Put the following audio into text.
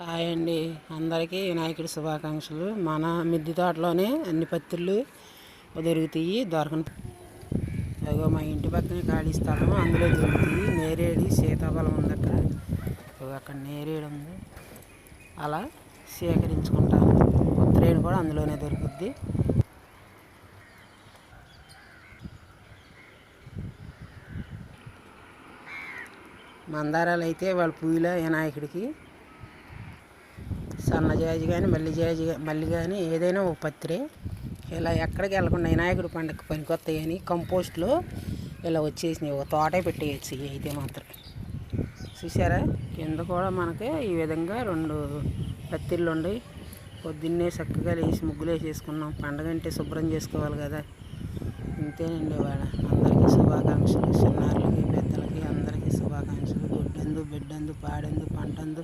Hi అండి, అందరికీ వినాయకుడి శుభాకాంక్షలు. మన మిద్దె తోటలోనే అన్ని పత్తులు దొరుకుతాయి. దొరకని అగో మా ఇంటి పక్కన ఖాళీ స్థలం, అందులో దొరుకుతాయి. నేరేడు సీతాఫలం ఉంది అక్కడ, అక్కడ నేరేడు ఉంది. అలా సేకరించుకుంటాను. ఉత్తరేణి కూడా అందులోనే దొరుకుద్ది. మందారాలు అయితే వాళ్ళ పూల వినాయకుడికి సన్నజాజి కానీ మల్లి కానీ ఏదైనా ఒక పత్రే ఇలా ఎక్కడికి వెళ్ళకుండా వినాయకుడి పండుగ పనికొస్తాయి అని కంపోస్ట్లో ఇలా వచ్చేసినాయి. ఒక తోటే పెట్టేయచ్చు అయితే మాత్రం. చూసారా, కింద కూడా మనకి ఈ విధంగా 2 పత్తిళ్ళు ఉన్నాయి. పొద్దున్నే చక్కగా లేచి ముగ్గులు వేసేసుకున్నాం. పండగ అంటే శుభ్రం చేసుకోవాలి కదా. ఇంతేనండి. వాళ్ళ అందరికీ శుభాకాంక్షలు. చిన్నారులకి పెద్దలకి అందరికీ శుభాకాంక్షలు. గొడ్డందు బిడ్డందు పాడందు పంటందు